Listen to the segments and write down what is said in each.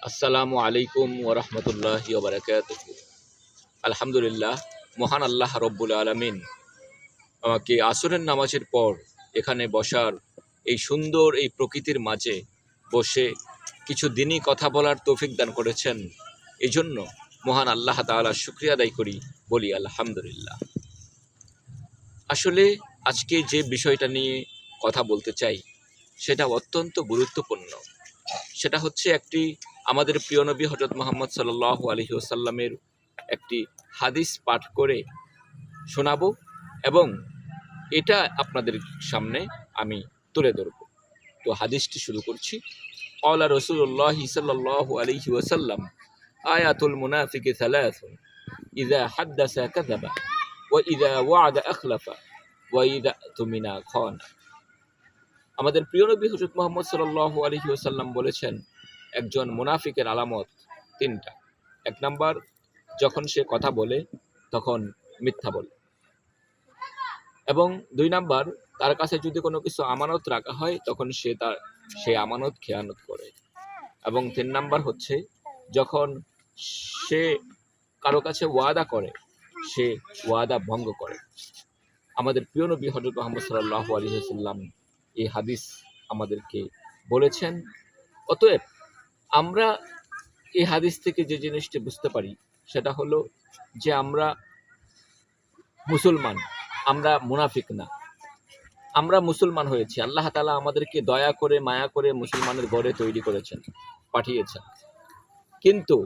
আসসালামু আলাইকুম ওরহমতুল্লাহি ওবারাকাতুহু। আলহামদুলিল্লাহ, মহান আল্লাহ রব্বুল আলামিন আমাকে আসরের নামাজের পর এখানে বসার, এই সুন্দর এই প্রকৃতির মাঝে বসে কিছু দিনই কথা বলার তৌফিক দান করেছেন। এই জন্য মহান আল্লাহ তাআলার শুকরিয়া আদায় করি, বলি আলহামদুলিল্লাহ। আসলে আজকে যে বিষয়টা নিয়ে কথা বলতে চাই সেটা অত্যন্ত গুরুত্বপূর্ণ। সেটা হচ্ছে আমাদের প্রিয় নবী হযরত মুহাম্মদ সাল্লাল্লাহু আলাইহি ওয়াসাল্লামের একটি হাদিস পাঠ করে শোনাবো এবং এটা আপনাদের সামনে আমি তুলে ধরব। তো হাদিসটি শুরু করছি। ক্বালা রাসূলুল্লাহ সাল্লাল্লাহু আলাইহি ওয়াসাল্লাম, আয়াতুল মুনাফিকি সালাসুন, ইযা হাদ্দাসা কাযাবা ওয়া ইযা ওয়া'আদা আখলাফা ওয়া ইযা তুমিনা খানা। আমাদের প্রিয় নবী হযরত মুহাম্মদ সাল্লাল্লাহু আলাইহি ওয়াসাল্লাম বলেছেন, একজন মুনাফিকের আলামত তিনটা। এক নাম্বার, যখন সে কথা বলে তখন মিথ্যা বলে, এবং দুই নাম্বার, তার কাছে যদি কোনো কিছু আমানত রাখা হয় তখন সে আমানত খেয়ানত করে, এবং তিন নাম্বার হচ্ছে যখন সে কারো কাছে ওয়াদা করে সে ওয়াদা ভঙ্গ করে। আমাদের প্রিয় নবী হযরত মুহাম্মদ সাল্লাল্লাহু আলাইহি ওয়াসাল্লাম এই হাদিস আমাদেরকে বলেছেন। অতএব আমরা এই হাদিস থেকে যে জিনিসটি বুঝতে পারি সেটা হলো যে আমরা মুসলমান, আমরা মুনাফিক না। আমরা মুসলমান হয়েছি, আল্লাহ তাআলা আমাদেরকে দয়া করে মায়া করে মুসলমানের ঘরে তৈরি করেছেন, পাঠিয়েছেন। কিন্তু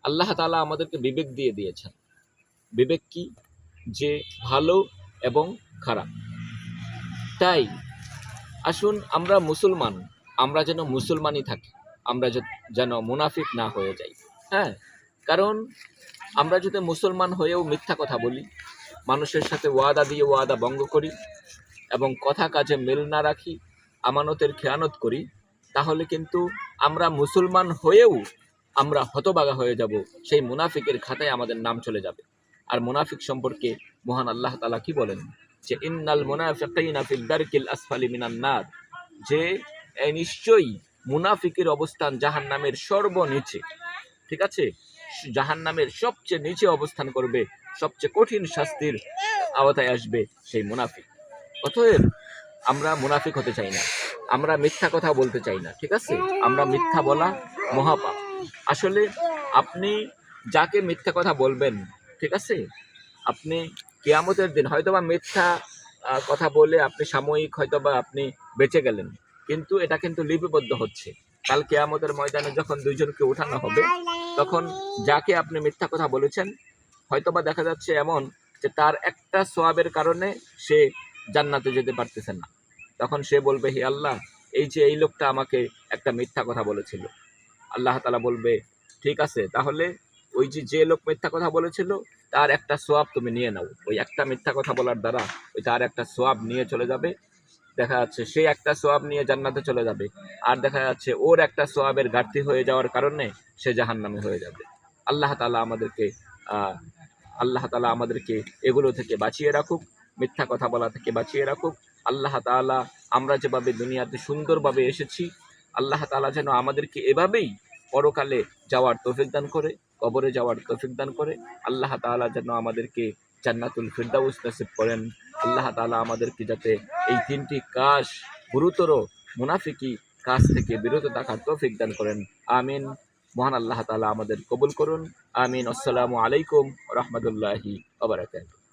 আল্লাহ তাআলা আমাদেরকে বিবেক দিয়ে দিয়েছেন। বিবেক কি? যে ভালো এবং খারাপ। তাই আসুন আমরা মুসলমান, আমরা যেন মুসলমানই থাকি, আমরা যেন মুনাফিক না হয়ে যাই। হ্যাঁ, কারণ আমরা যদি মুসলমান হয়েও মিথ্যা কথা বলি, মানুষের সাথে ওয়াদা দিয়ে ওয়াদা ভঙ্গ করি এবং কথা কাজে মিল না রাখি, আমানতের খেয়ানত করি, তাহলে কিন্তু আমরা মুসলমান হয়েও আমরা হতভাগা হয়ে যাব। সেই মুনাফিকের খাতায় আমাদের নাম চলে যাবে। আর মুনাফিক সম্পর্কে মহান আল্লাহ তাআলা কি বলেন? যে ইন্নাল মুনাফিকিনা ফিদ দারকিল আসফালি মিনান নার, যে নিশ্চয়ই মুনাফিকের অবস্থান জাহান্নামের সর্বনিচে। ঠিক আছে, জাহান্নামের সবচেয়ে নিচে অবস্থান করবে, সবচেয়ে কঠিন শাস্তির আওতায় আসবে সেই মুনাফিক। অতএব আমরা মুনাফিক হতে চাই না, আমরা মিথ্যা কথা বলতে চাই না। ঠিক আছে, আমরা মিথ্যা বলা মহাপাপ। আসলে আপনি যাকে মিথ্যা কথা বলবেন, ঠিক আছে, আপনি কিয়ামতের দিন হয়তোবা মিথ্যা কথা বলে আপনি সাময়িক হয়তোবা আপনি বেঁচে গেলেন, কিন্তু এটা কিন্তু লিপিবদ্ধ হচ্ছে। কাল কিয়ামতের ময়দানে যখন দুইজনকে উঠানো হবে, তখন যাকে আপনি মিথ্যা কথা বলেছেন হয়তোবা দেখা যাচ্ছে এমন যে তার একটা সওয়াবের কারণে সে জান্নাতে যেতে পারতেছে না। তখন সে বলবে, হে আল্লাহ, এই যে এই লোকটা আমাকে একটা মিথ্যা কথা বলেছিল। আল্লাহ তাআলা বলবে, ঠিক আছে, তাহলে ওই যে লোক মিথ্যা কথা বলেছিল তার একটা সওয়াব তুমি নিয়ে নাও। ওই একটা মিথ্যা কথা বলার দ্বারা ওই তার একটা সওয়াব নিয়ে চলে যাবে। দেখা যাচ্ছে সে একটা সওয়াব নিয়ে জান্নাতে চলে যাবে, আর দেখা যাচ্ছে ওর একটা সওয়াবের ঘাটতি হয়ে যাওয়ার কারণে সে জাহান্নামে হয়ে যাবে। আল্লাহ তাআলা আমাদেরকে এগুলো থেকে বাঁচিয়ে রাখুক, মিথ্যা কথা বলা থেকে বাঁচিয়ে রাখুক। আল্লাহ তাআলা আমরা যেভাবে দুনিয়াতে সুন্দরভাবে এসেছি, আল্লাহ তাআলা যেন আমাদেরকে এভাবেই পরকালে যাওয়ার তৌফিক দান করে, কবরে যাওয়ার তৌফিক দান করে। আল্লাহ তাআলা যেন আমাদেরকে জান্নাতুল ফিরদাউস নসিব করেন। আল্লাহ তাআলা আমাদেরকে যাতে এই তিনটি কাজ, গুরুতর মুনাফিকি কাজ থেকে বিরত থাকার তৌফিক দান করেন। আমিন। মহান আল্লাহ তাআলা আমাদের কবুল করুন। আমিন। আসসালামু আলাইকুম ওয়া রাহমাতুল্লাহি ওয়া বারাকাতুহু।